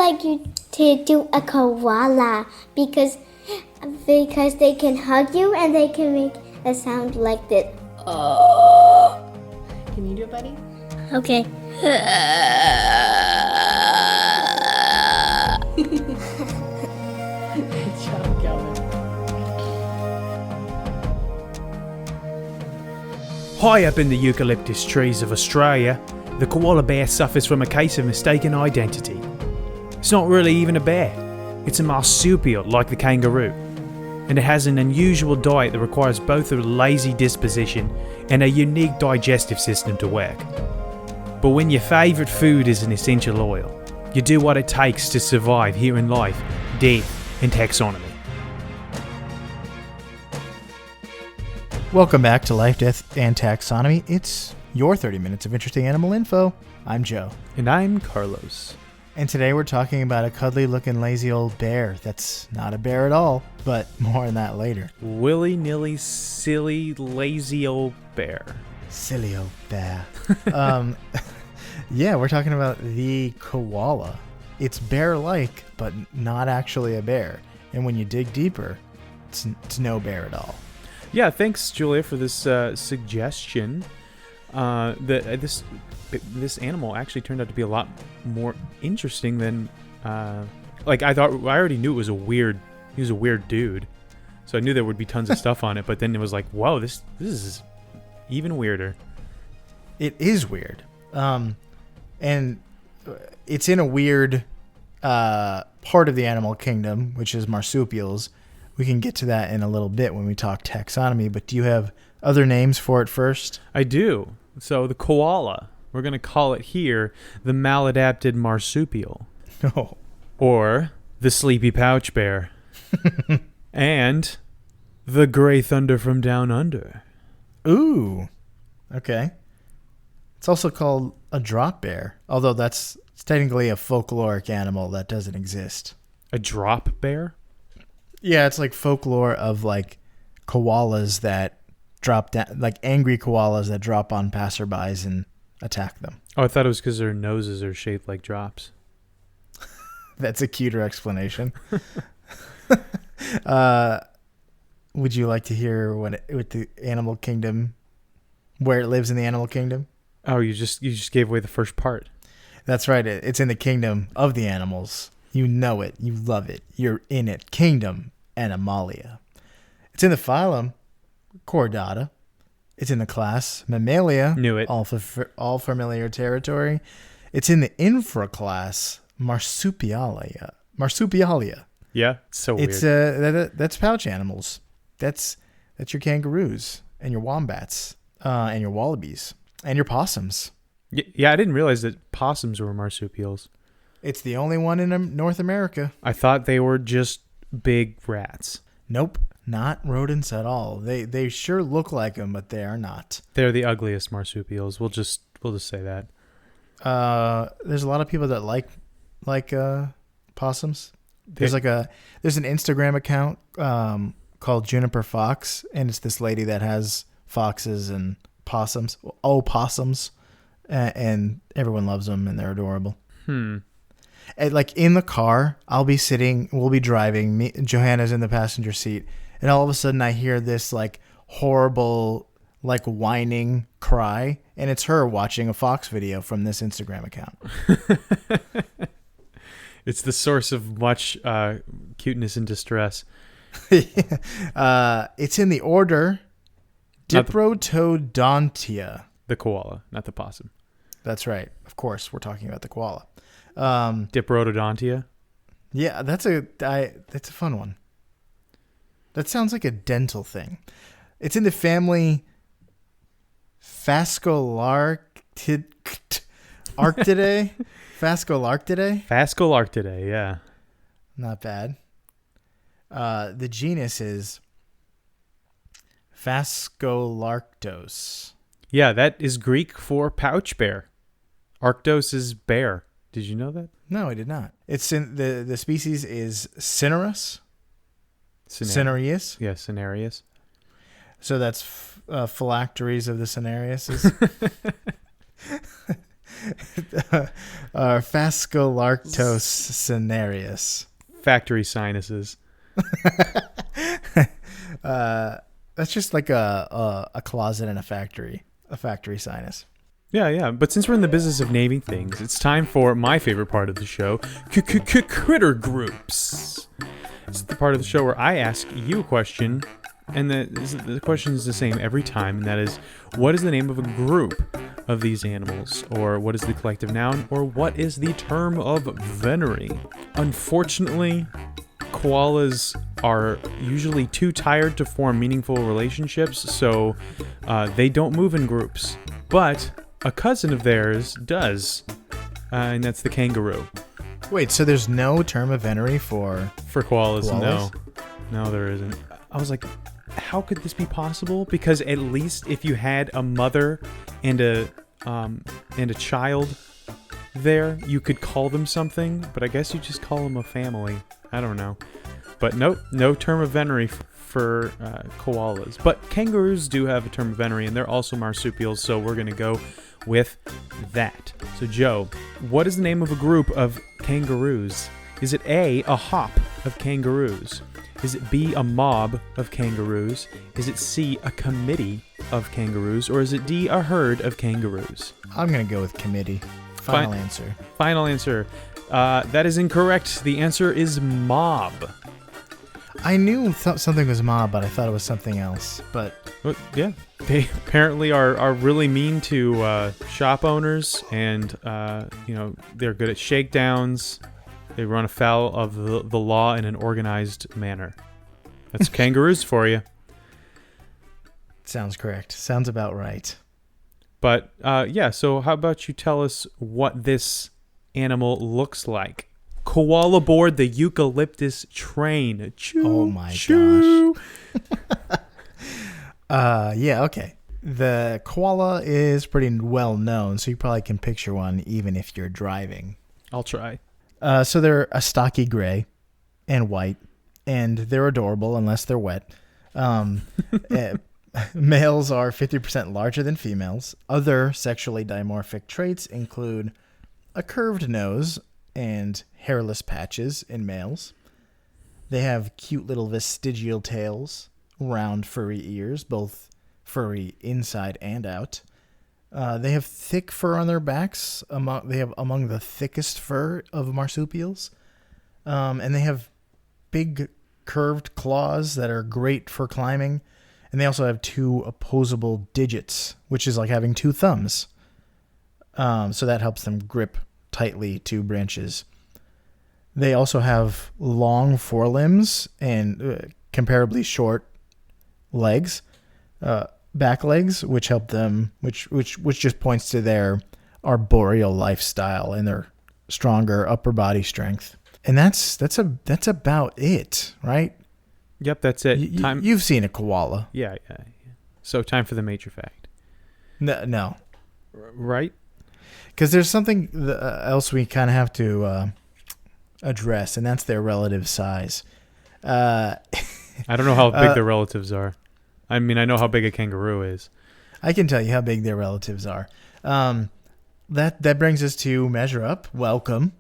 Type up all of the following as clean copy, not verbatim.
like you to do a koala because they can hug you and they can make a sound like this. Can you do it, buddy? Okay. Good job, Calvin. High up in the eucalyptus trees of Ustreya, the koala bear suffers from a case of mistaken identity. It's not really even a bear. It's a marsupial like the kangaroo, and it has an unusual diet that requires both a lazy disposition and a unique digestive system to work. But when your favourite food is an essential oil, you do what it takes to survive here in life, death, and taxonomy. Welcome back to Life, Death, and Taxonomy. It's your 30 minutes of interesting animal info. I'm Joe. And I'm Carlos. And today we're talking about a cuddly looking lazy old bear that's not a bear at all, but more on that later. Willy-nilly, silly, lazy old bear. Silly old bear. Yeah, we're talking about the koala. It's bear-like, but not actually a bear. And when you dig deeper, it's no bear at all. Yeah, thanks, Julia, for this suggestion. This animal actually turned out to be a lot more interesting than I thought. I already knew he was a weird dude, so I knew there would be tons of stuff on it. But then it was like, whoa, this is even weirder. It is weird, and it's in a weird part of the animal kingdom, which is marsupials. We can get to that in a little bit when we talk taxonomy. But do you have other names for it first? I do. So the koala. We're going to call it here the maladapted marsupial. Oh. Or the sleepy pouch bear. And the gray thunder from down under. Ooh. Okay. It's also called a drop bear, although it's technically a folkloric animal that doesn't exist. A drop bear? Yeah, it's like folklore of like koalas that drop down, like angry koalas that drop on passerbys and attack them. Oh, I thought it was because their noses are shaped like drops. That's a cuter explanation. Would you like to hear what the animal kingdom, where it lives in the animal kingdom? Oh, you just gave away the first part. That's right. It's in the kingdom of the animals. You know it. You love it. You're in it. Kingdom Animalia. It's in the phylum Chordata. It's in the class Mammalia. Knew it. All familiar territory. It's in the infraclass Marsupialia. Yeah, it's so weird. It's that's pouch animals. That's your kangaroos and your wombats and your wallabies and your possums. Yeah, I didn't realize that possums were marsupials. It's the only one in North America. I thought they were just big rats. Nope, not rodents at all. They sure look like them, but they are not. They're the ugliest marsupials. We'll just say that. There's a lot of people that like possums. There's an Instagram account called Juniper Fox, and it's this lady that has foxes and possums. Opossums, and everyone loves them, and they're adorable. And like in the car, we'll be driving. Johanna's in the passenger seat, and all of a sudden I hear this like horrible, like whining cry, and it's her watching a fox video from this Instagram account. It's the source of much cuteness and distress. It's in the order Diprotodontia. The koala, not the possum. That's right. Of course, we're talking about the koala. Diprotodontia? Yeah, that's a fun one. That sounds like a dental thing. It's in the family Phascolarctidae. Phascolarctidae, yeah. Not bad. The genus is Phascolarctos. Yeah, that is Greek for pouch bear. Arctos is bear. Did you know that? No, I did not. It's in the species is Cinereus. Cinereus. Yeah, Cinereus. So that's phylacteries of the Cinereus. Phascolarctos cinereus. Factory sinuses. That's just like a closet in a factory sinus. Yeah. But since we're in the business of naming things, it's time for my favorite part of the show, critter groups. It's the part of the show where I ask you a question, and the question is the same every time, and that is, what is the name of a group of these animals, or what is the collective noun, or what is the term of venery? Unfortunately, koalas are usually too tired to form meaningful relationships, so they don't move in groups. But a cousin of theirs does, and that's the kangaroo. Wait, so there's no term of venery for koalas? koalas? No, there isn't. I was like, how could this be possible? Because at least if you had a mother and a child there, you could call them something, but I guess you just call them a family. I don't know. But nope, no term of venery for koalas. But kangaroos do have a term of venery, and they're also marsupials, so we're going to go with that. So Joe, what is the name of a group of kangaroos? Is it A, a hop of kangaroos? Is it B, a mob of kangaroos? Is it C, a committee of kangaroos? Or is it D, a herd of kangaroos? I'm going to go with committee. Final answer. Final answer. That is incorrect. The answer is mob. I knew something was mob, but I thought it was something else. But yeah, they apparently are really mean to shop owners, and they're good at shakedowns. They run afoul of the law in an organized manner. That's kangaroos for you. Sounds correct. Sounds about right. But so how about you tell us what this animal looks like? Koala board the eucalyptus train. Choo, oh my choo. Gosh. Yeah, okay. The koala is pretty well known, so you probably can picture one even if you're driving. I'll try. So they're a stocky gray and white, and they're adorable unless they're wet. Males are 50% larger than females. Other sexually dimorphic traits include a curved nose and hairless patches in males. They have cute little vestigial tails, round furry ears, both furry inside and out. They have thick fur on their backs. They have among the thickest fur of marsupials. And they have big curved claws that are great for climbing. And they also have 2 opposable digits, which is like having 2 thumbs. So that helps them grip tightly to branches. They also have long forelimbs and comparably short legs, back legs, which help them, which just points to their arboreal lifestyle and their stronger upper body strength. And that's about it, right? Yep, that's it. You've seen a koala. Yeah. So time for the major fact. No. Right? Because there's something else we kind of have to address, and that's their relative size. I don't know how big their relatives are. I mean, I know how big a kangaroo is. I can tell you how big their relatives are. That brings us to Measure Up. Welcome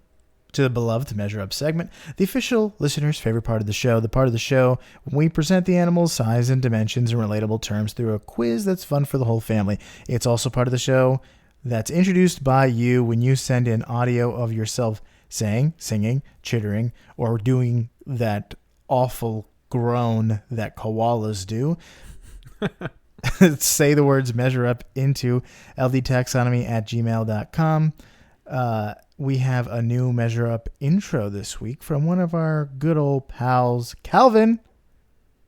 to the beloved Measure Up segment, the official listener's favorite part of the show, the part of the show when we present the animal's size and dimensions in relatable terms through a quiz that's fun for the whole family. It's also part of the show that's introduced by you when you send in audio of yourself saying, singing, chittering, or doing that awful groan that koalas do. Say the words Measure Up into ldtaxonomy@gmail.com. We have a new Measure Up intro this week from one of our good old pals, Calvin.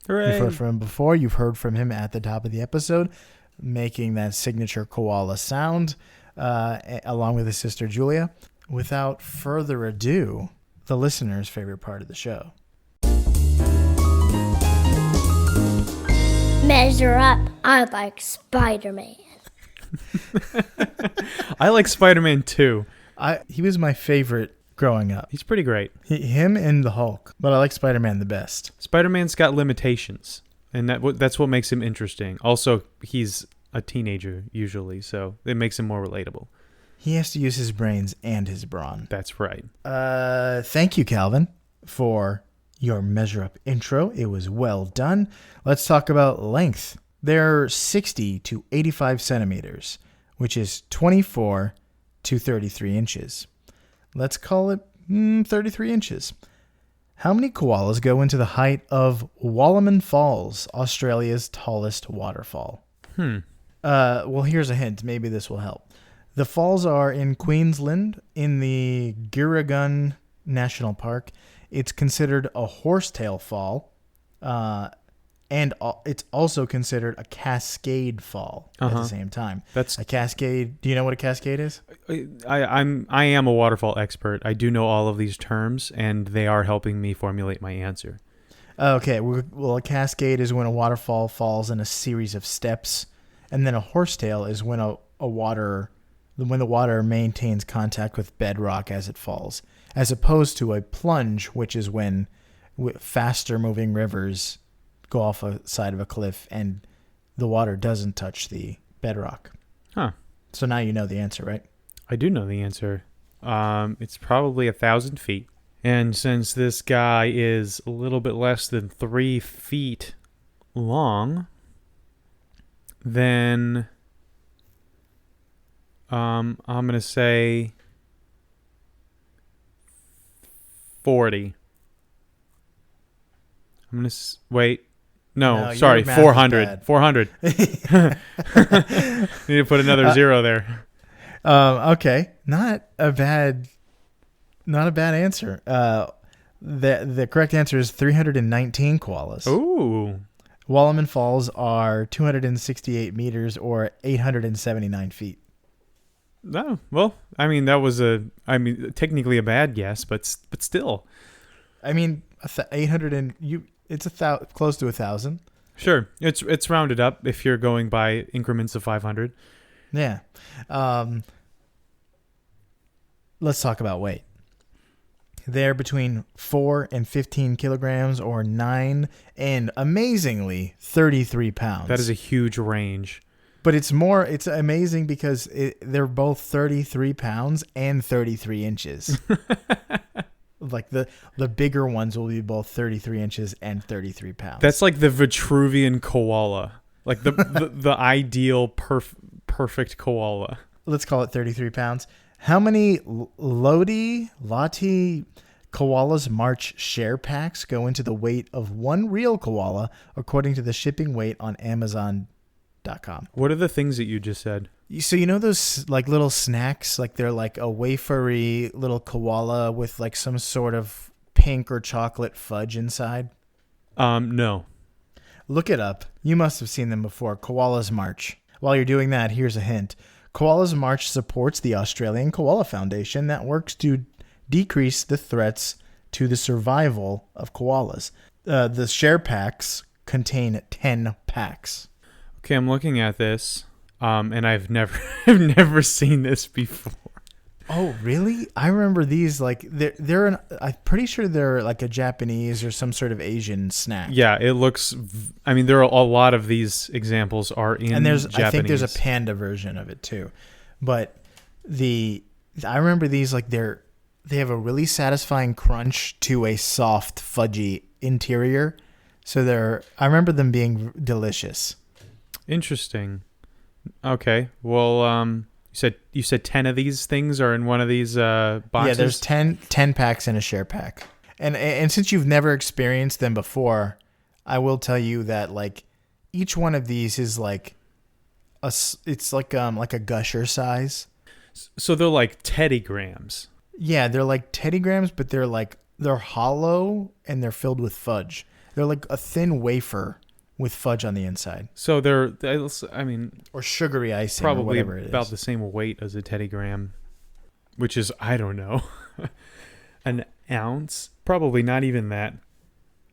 Hooray. You've heard from him before. You've heard from him at the top of the episode, making that signature koala sound, along with his sister, Julia. Without further ado, the listener's favorite part of the show. Measure up. I like Spider-Man. I like Spider-Man too. He was my favorite growing up. He's pretty great. Him and the Hulk, but I like Spider-Man the best. Spider-Man's got limitations, and that's what makes him interesting. Also, he's a teenager usually, so it makes him more relatable. He has to use his brains and his brawn. That's right. Thank you, Calvin, for your measure up intro. It was well done. Let's talk about length. They're 60 to 85 centimeters, which is 24 to 33 inches. Let's call it 33 inches. How many koalas go into the height of Wallaman Falls, Australia's tallest waterfall? Well, here's a hint. Maybe this will help. The falls are in Queensland in the Girragun National Park. It's considered a horsetail fall, and it's also considered a cascade fall at the same time. That's a cascade. Do you know what a cascade is? I am a waterfall expert. I do know all of these terms, and they are helping me formulate my answer. Okay, well, a cascade is when a waterfall falls in a series of steps, and then a horsetail is when when the water maintains contact with bedrock as it falls, as opposed to a plunge, which is when faster moving rivers go off a side of a cliff and the water doesn't touch the bedrock. Huh. So now you know the answer, right? I do know the answer. It's probably 1,000 feet. And since this guy is a little bit less than 3 feet long, then I'm going to say 40. I'm going to wait. No, sorry, 400. 400. Need to put another zero there. Okay, not a bad answer. The correct answer is 319 koalas. Ooh. Wallaman Falls are 268 meters or 879 feet. No, well, I mean that was technically a bad guess, but still. I mean, 800 and it's close to 1,000. Sure, it's rounded up if you're going by increments of 500. Yeah. Let's talk about weight. They're between 4 and 15 kilograms or 9 and amazingly 33 pounds. That is a huge range. But it's amazing because they're both 33 pounds and 33 inches. Like the bigger ones will be both 33 inches and 33 pounds. That's like the Vitruvian koala. Like the ideal perfect koala. Let's call it 33 pounds. How many Loti koalas March share packs go into the weight of one real koala according to the shipping weight on Amazon.com? What are the things that you just said? So you know those like little snacks, like they're like a wafery little koala with like some sort of pink or chocolate fudge inside? No. Look it up. You must have seen them before. Koalas March. While you're doing that, here's a hint. Koalas March supports the Australian Koala Foundation that works to decrease the threats to the survival of koalas. The share packs contain 10 packs. Okay, I'm looking at this, and I've never seen this before. Oh, really? I remember these like I'm pretty sure they're like a Japanese or some sort of Asian snack. Yeah, it looks. I mean, there are a lot of these examples are in Japanese. I think there's a panda version of it too, but I remember these like they have a really satisfying crunch to a soft fudgy interior. So I remember them being delicious. Interesting. Okay. Well, you said 10 of these things are in one of these boxes? Yeah, there's 10 packs in a share pack. And since you've never experienced them before, I will tell you that like each one of these is like it's like a gusher size. So they're like Teddy Grahams. Yeah, they're like Teddy Grahams, but they're hollow and they're filled with fudge. They're like a thin wafer with fudge on the inside. So or sugary icing, probably or whatever it is. About the same weight as a Teddy Graham, which is, I don't know, an ounce. Probably not even that.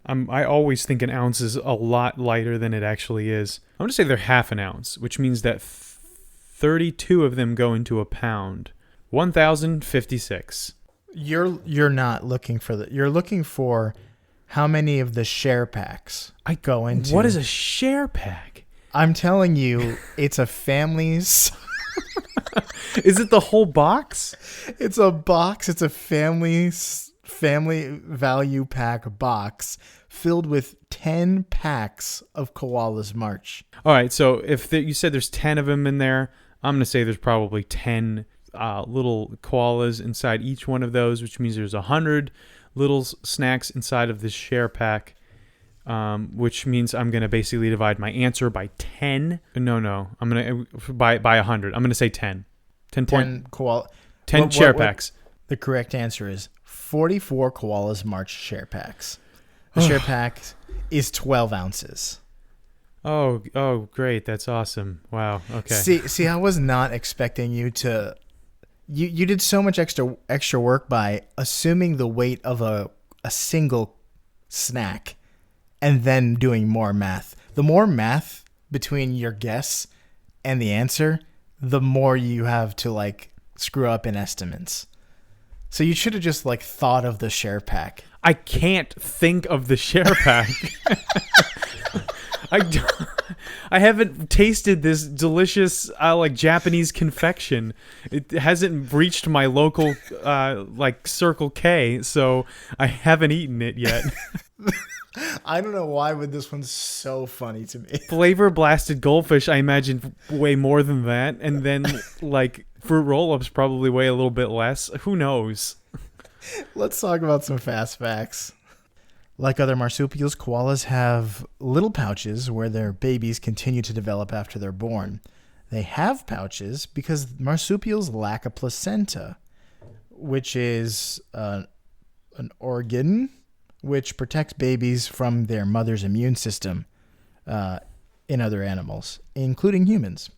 I always think an ounce is a lot lighter than it actually is. I'm going to say they're half an ounce, which means that 32 of them go into a pound. 1,056. You're not looking for you're looking for how many of the share packs go into. What is a share pack? I'm telling you, it's a family's. Is it the whole box? It's a box. It's a family value pack box filled with 10 packs of Koala's March. All right, so if you said there's 10 of them in there, I'm going to say there's probably 10 little koalas inside each one of those, which means there's 100 little snacks inside of this share pack, which means I'm going to basically divide my answer by 10. No. I'm going to by 100. I'm going to say 10. 10 koala. 10 share packs. The correct answer is 44 Koala's March share packs. The share pack is 12 ounces. Oh, great. That's awesome. Wow. Okay. See, I was not expecting you to... You did so much extra work by assuming the weight of a single snack and then doing more math. The more math between your guess and the answer, the more you have to like screw up in estimates. So you should have just like thought of the share pack. I can't think of the share pack. I haven't tasted this delicious like Japanese confection. It hasn't reached my local like Circle K, so I haven't eaten it yet. I don't know why, but this one's so funny to me. Flavor blasted goldfish, I imagine way more than that, and then like fruit roll-ups probably weigh a little bit less. Who knows? Let's talk about some fast facts. Like other marsupials, koalas have little pouches where their babies continue to develop after they're born. They have pouches because marsupials lack a placenta, which is an organ which protects babies from their mother's immune system in other animals, including humans.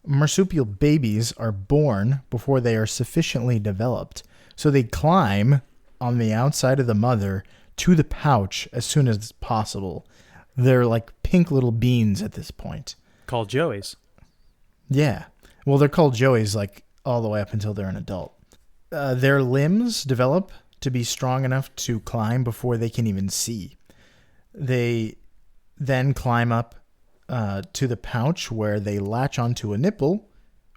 Marsupial babies are born before they are sufficiently developed, so they climb on the outside of the mother to the pouch as soon as possible. They're like pink little beans at this point. Called joeys. Yeah. Well, they're called joeys like all the way up until they're an adult. Their limbs develop to be strong enough to climb before they can even see. They then climb up to the pouch where they latch onto a nipple,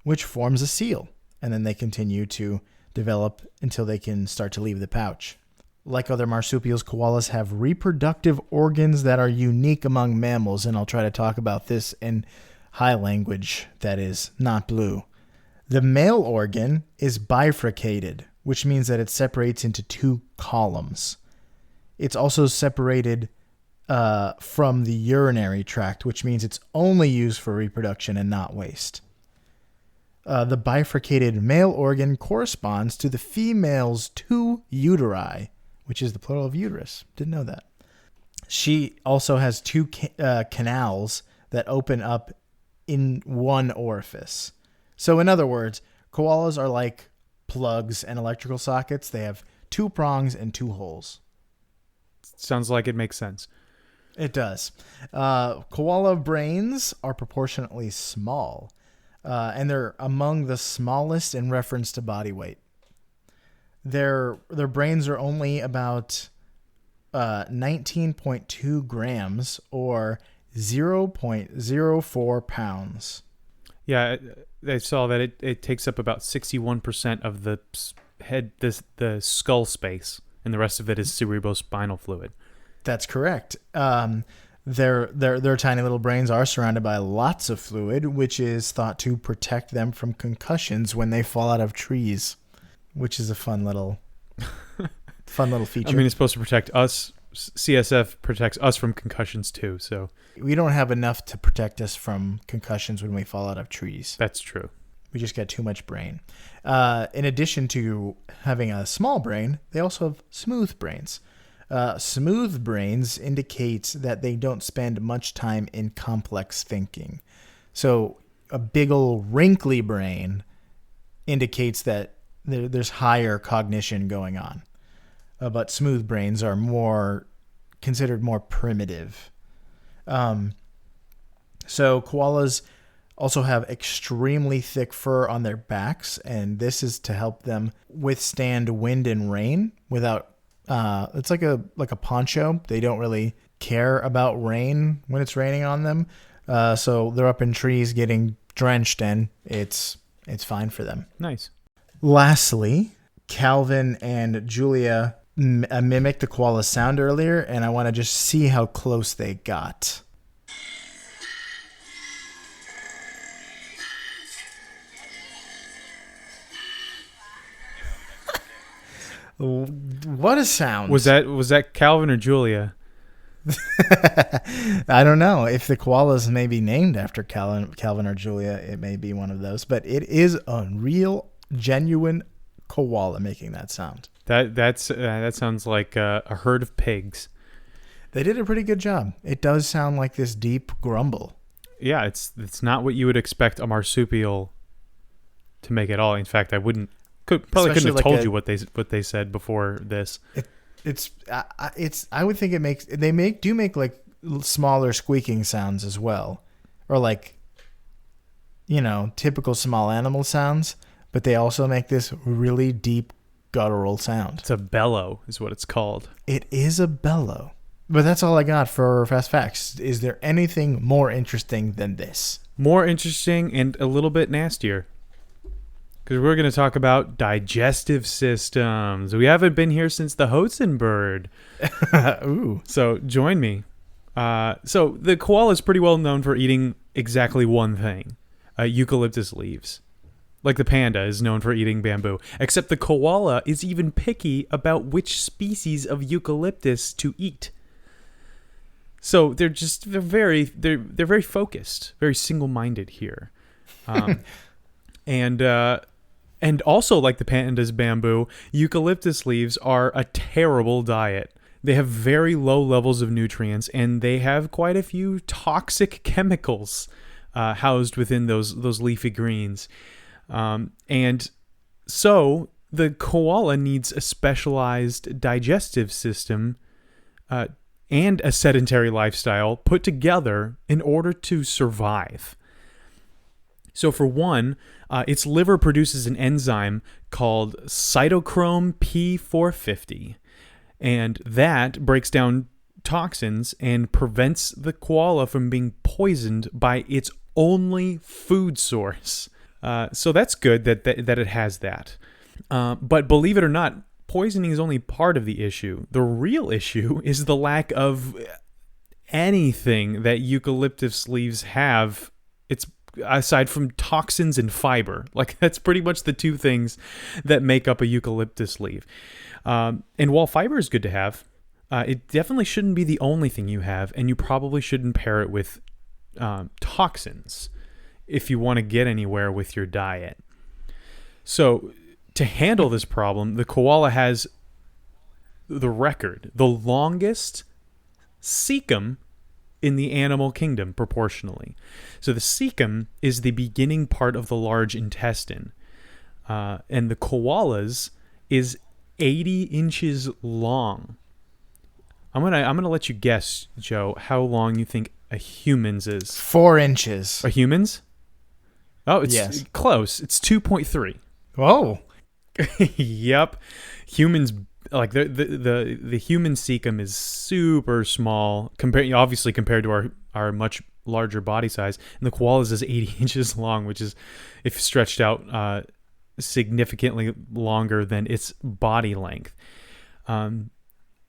which forms a seal. And then they continue to develop until they can start to leave the pouch. Like other marsupials, koalas have reproductive organs that are unique among mammals, and I'll try to talk about this in high language that is not blue. The male organ is bifurcated, which means that it separates into two columns. It's also separated from the urinary tract, which means it's only used for reproduction and not waste. The bifurcated male organ corresponds to the female's two uteri, which is the plural of uterus. Didn't know that. She also has two canals that open up in one orifice. So in other words, koalas are like plugs and electrical sockets. They have two prongs and two holes. Sounds like it makes sense. It does. Koala brains are proportionately small, and they're among the smallest in reference to body weight. Their brains are only about 19.2 grams or 0.04 pounds. Yeah, I saw that it takes up about 61% of the head, the skull space, and the rest of it is cerebrospinal fluid. That's correct. Their tiny little brains are surrounded by lots of fluid, which is thought to protect them from concussions when they fall out of trees, which is a fun little feature. I mean, it's supposed to protect us. CSF protects us from concussions too, so we don't have enough to protect us from concussions when we fall out of trees. That's true. We just get too much brain. In addition to having a small brain, they also have smooth brains. Smooth brains indicate that they don't spend much time in complex thinking. So a big old wrinkly brain indicates that there's higher cognition going on. But smooth brains are considered more primitive. So koalas also have extremely thick fur on their backs, and this is to help them withstand wind and rain without. It's like a poncho. They don't really care about rain when it's raining on them. So they're up in trees getting drenched, and it's It's fine for them. Nice. Lastly, Calvin and Julia mimicked the koala sound earlier, and I want to just see how close they got. What a sound. Was that Calvin or Julia? I don't know. If the koalas may be named after Calvin or Julia, it may be one of those. But it is a real, genuine koala making that sound. That sounds like a herd of pigs. They did a pretty good job. It does sound like this deep grumble. Yeah, it's not what you would expect a marsupial to make at all. In fact, I couldn't have told you what they said before this. I would think they make like smaller squeaking sounds as well, or like, typical small animal sounds, but they also make this really deep guttural sound. It's a bellow is what it's called. It is a bellow. But that's all I got for Fast Facts. Is there anything more interesting than this? More interesting and a little bit nastier. Because we're going to talk about digestive systems. We haven't been here since the Hotzen bird. Ooh. So join me. So the koala is pretty well known for eating exactly one thing. Eucalyptus leaves. Like the panda is known for eating bamboo. Except the koala is even picky about which species of eucalyptus to eat. So they're very focused, very single-minded here. And also, like the panda's bamboo, eucalyptus leaves are a terrible diet. They have very low levels of nutrients, and they have quite a few toxic chemicals housed within those leafy greens. And so the koala needs a specialized digestive system and a sedentary lifestyle put together in order to survive. So for one, its liver produces an enzyme called cytochrome P450, and that breaks down toxins and prevents the koala from being poisoned by its only food source. So that's good that it has that. But believe it or not, poisoning is only part of the issue. The real issue is the lack of anything that eucalyptus leaves have. It's aside from toxins and fiber. Like, that's pretty much the two things that make up a eucalyptus leaf. And while fiber is good to have, it definitely shouldn't be the only thing you have, and you probably shouldn't pair it with toxins if you want to get anywhere with your diet. So to handle this problem, the koala has the longest cecum in the animal kingdom proportionally. So the cecum is the beginning part of the large intestine. And the koala's is 80 inches long. I'm gonna let you guess, Joe, how long you think a human's is. 4 inches. A human's? Oh, it's yes. Close. It's 2.3. Oh. Yep. Humans, like the human cecum is super small compared to our much larger body size, and the koala's is 80 inches long, which is, if stretched out, significantly longer than its body length.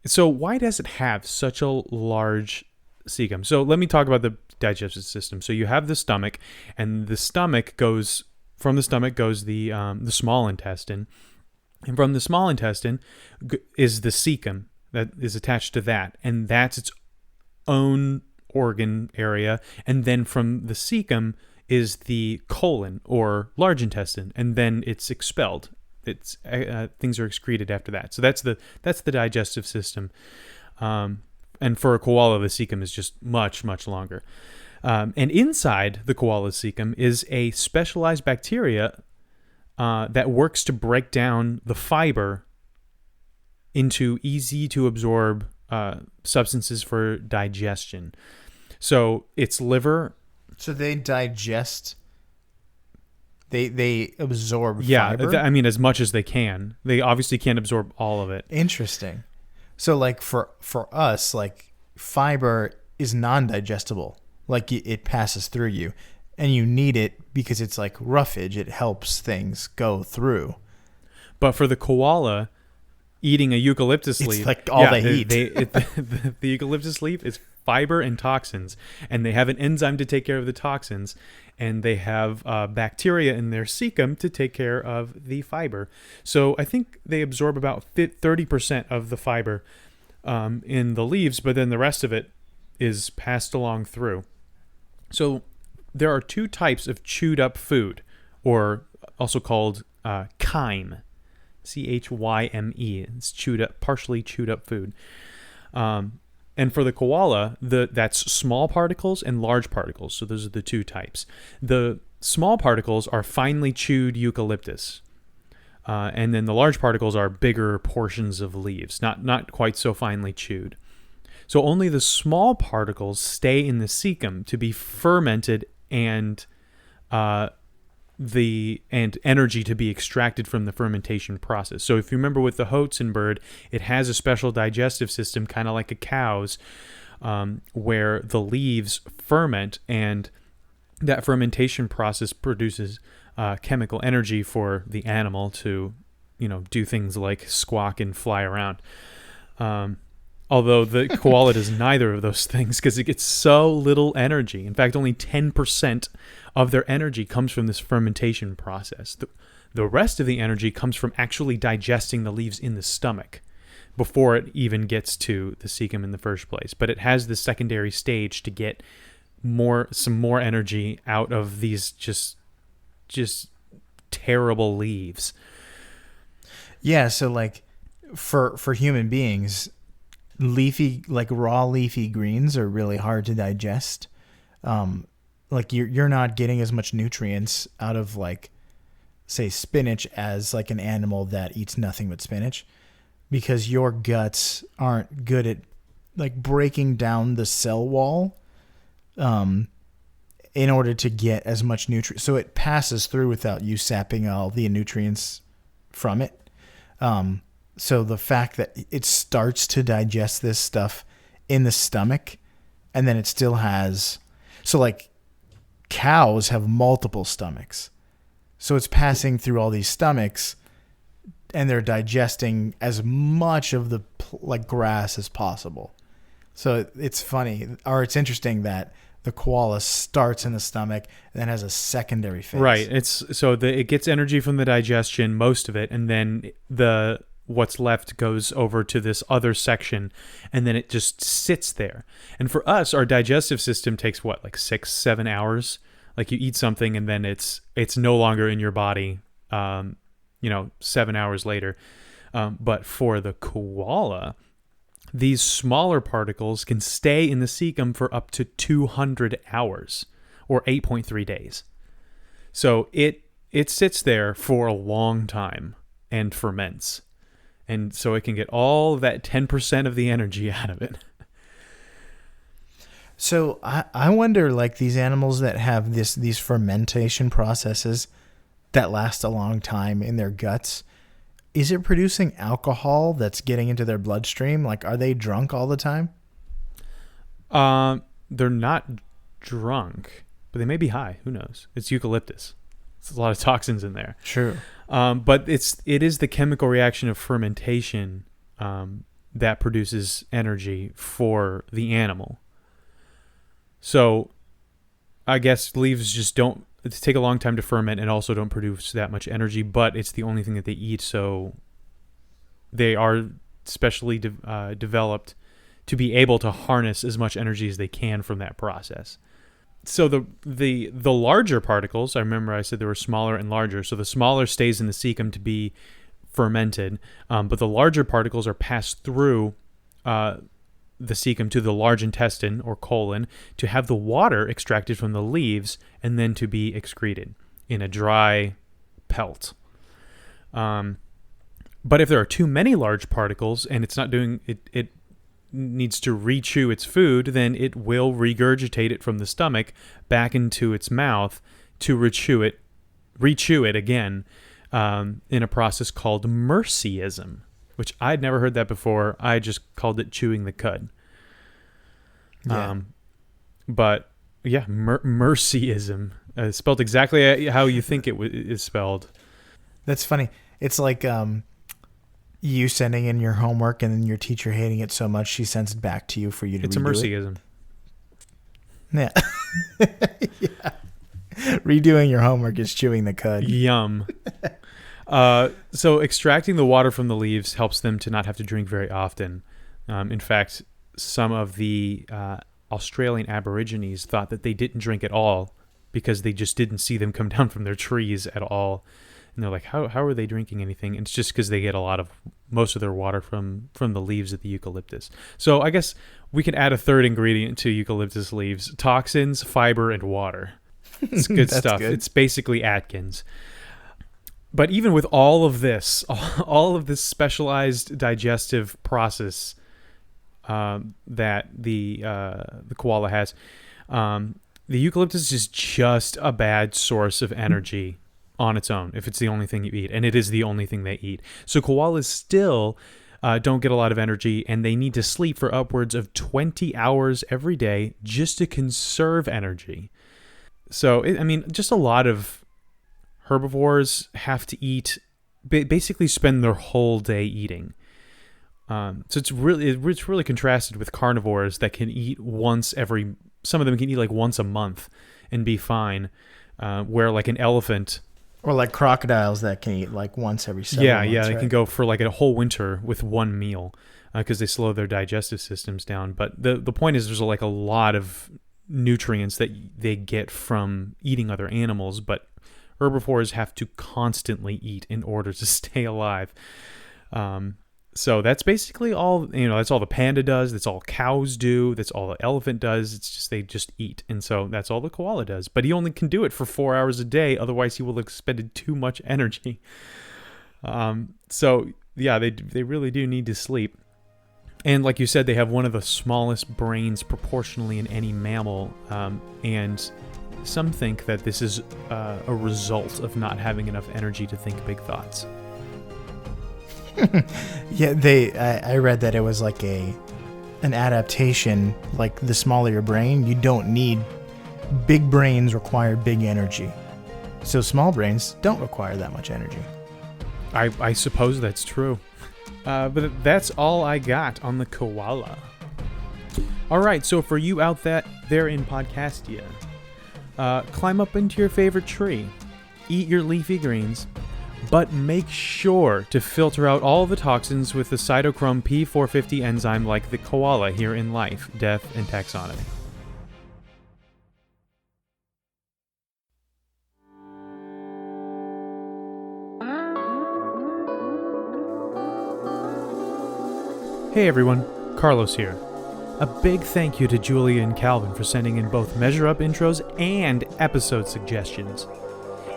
So why does it have such a large cecum? So let me talk about the digestive system. So you have the stomach, and the stomach goes the small intestine, and from the small intestine is the cecum that is attached to that, and that's its own organ area. And then from the cecum is the colon or large intestine, and then it's expelled. It's things are excreted after that. So that's the digestive system. And for a koala, the cecum is just much, much longer. And inside the koala's cecum is a specialized bacteria that works to break down the fiber into easy-to-absorb substances for digestion. So its liver... So they digest... They absorb fiber? Yeah, as much as they can. They obviously can't absorb all of it. Interesting. So, like, for us, like, fiber is non-digestible. Like, it passes through you. and you need it because it's like roughage. It helps things go through. But for the koala, eating a eucalyptus leaf, it's like all they eat. The eucalyptus leaf is fiber and toxins, and they have an enzyme to take care of the toxins, and they have bacteria in their cecum to take care of the fiber. So I think they absorb about 30% of the fiber in the leaves, but then the rest of it is passed along through. So there are two types of chewed up food, or also called chyme, CHYME. It's chewed up, partially chewed up food. And for the koala, that's small particles and large particles. So those are the two types. The small particles are finely chewed eucalyptus. And then the large particles are bigger portions of leaves, not quite so finely chewed. So only the small particles stay in the cecum to be fermented and energy to be extracted from the fermentation process. So if you remember with the hoatzin bird, it has a special digestive system, kind of like a cow's, where the leaves ferment, and that fermentation process produces chemical energy for the animal to, do things like squawk and fly around. Although the koala does neither of those things because it gets so little energy. In fact, only 10% of their energy comes from this fermentation process. The rest of the energy comes from actually digesting the leaves in the stomach before it even gets to the cecum in the first place. But it has the secondary stage to get some more energy out of these just terrible leaves. Yeah, so like for human beings, raw leafy greens are really hard to digest. Like you're not getting as much nutrients out of, like, say, spinach as like an animal that eats nothing but spinach, because your guts aren't good at like breaking down the cell wall in order to get as much nutrient. So it passes through without you sapping all the nutrients from it. So the fact that it starts to digest this stuff in the stomach, and then it still has, so like cows have multiple stomachs. So it's passing through all these stomachs, and they're digesting as much of the like grass as possible. So it's funny, or it's interesting that the koala starts in the stomach and then has a secondary phase. Right. It gets energy from the digestion, most of it, and then what's left goes over to this other section, and then it just sits there. And for us, our digestive system takes what, like 6-7 hours? Like you eat something and then it's no longer in your body, 7 hours later. But for the koala, these smaller particles can stay in the cecum for up to 200 hours, or 8.3 days. So it sits there for a long time and ferments. And so it can get all of that 10% of the energy out of it. So I wonder, like, these animals that have these fermentation processes that last a long time in their guts, is it producing alcohol that's getting into their bloodstream? Like, are they drunk all the time? They're not drunk, but they may be high. Who knows? It's eucalyptus. There's a lot of toxins in there. True. But it is the chemical reaction of fermentation that produces energy for the animal. So I guess leaves just don't take a long time to ferment and also don't produce that much energy, but it's the only thing that they eat, so they are specially developed to be able to harness as much energy as they can from that process. So the larger particles, I remember I said they were smaller and larger, so the smaller stays in the cecum to be fermented, but the larger particles are passed through the cecum to the large intestine, or colon, to have the water extracted from the leaves and then to be excreted in a dry pelt. But if there are too many large particles and it's not doing it needs to rechew its food, then it will regurgitate it from the stomach back into its mouth to rechew it again, in a process called mercyism, which I'd never heard that before. I just called it chewing the cud. Yeah. But yeah, mercyism. Spelled exactly how you think it is spelled. That's funny. It's like you sending in your homework and then your teacher hating it so much she sends it back to you for you to It's a redo mercyism. Yeah. Yeah. Redoing your homework is chewing the cud. Yum. So extracting the water from the leaves helps them to not have to drink very often. In fact, some of the Australian Aborigines thought that they didn't drink at all because they just didn't see them come down from their trees at all. And they're like, how are they drinking anything? And it's just because they get most of their water from the leaves of the eucalyptus. So I guess we can add a third ingredient to eucalyptus leaves: toxins, fiber, and water. It's good stuff. Good. It's basically Atkins. But even with all of this specialized digestive process that the koala has, the eucalyptus is just a bad source of energy on its own if it's the only thing you eat, and it is the only thing they eat. So koalas still don't get a lot of energy, and they need to sleep for upwards of 20 hours every day just to conserve energy. So, just a lot of herbivores have to eat, basically spend their whole day eating. So it's really contrasted with carnivores that can eat some of them can eat like once a month and be fine, where like an elephant... Or like crocodiles that can eat like once every 7 months. Yeah, they right? can go for like a whole winter with one meal because they slow their digestive systems down. But the point is there's like a lot of nutrients that they get from eating other animals, but herbivores have to constantly eat in order to stay alive. So that's basically all, that's all the panda does. That's all cows do. That's all the elephant does. It's just, they just eat. And so that's all the koala does. But he only can do it for 4 hours a day. Otherwise he will have expended too much energy. So yeah, they really do need to sleep. And like you said, they have one of the smallest brains proportionally in any mammal. And some think that this is a result of not having enough energy to think big thoughts. Yeah, I read that it was like an adaptation. Like the smaller your brain, you don't need big brains require big energy. So small brains don't require that much energy. I suppose that's true. But that's all I got on the koala. All right, so for you out there in Podcastia, climb up into your favorite tree, eat your leafy greens, but make sure to filter out all the toxins with the cytochrome P450 enzyme like the koala here in Life, Death, and Taxonomy. Hey everyone, Carlos here. A big thank you to Julia and Calvin for sending in both Measure Up intros and episode suggestions.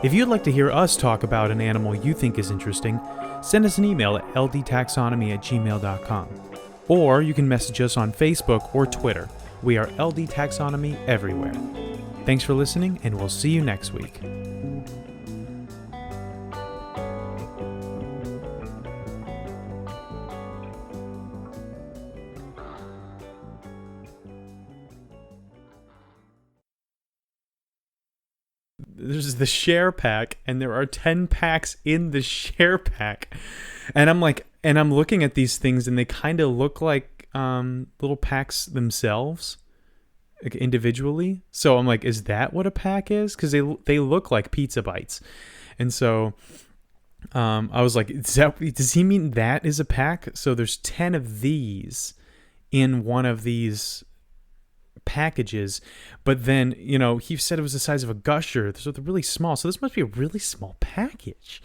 If you'd like to hear us talk about an animal you think is interesting, send us an email at ldtaxonomy@gmail.com. Or you can message us on Facebook or Twitter. We are LD Taxonomy everywhere. Thanks for listening, and we'll see you next week. There's the share pack, and there are 10 packs in the share pack. And I'm looking at these things, and they kind of look like little packs themselves, like individually. So I'm like, is that what a pack is? Because they look like pizza bites. And so I was like, does he mean that is a pack? So there's 10 of these in one of these packages, but then he said it was the size of a gusher, so they're really small. So this must be a really small package.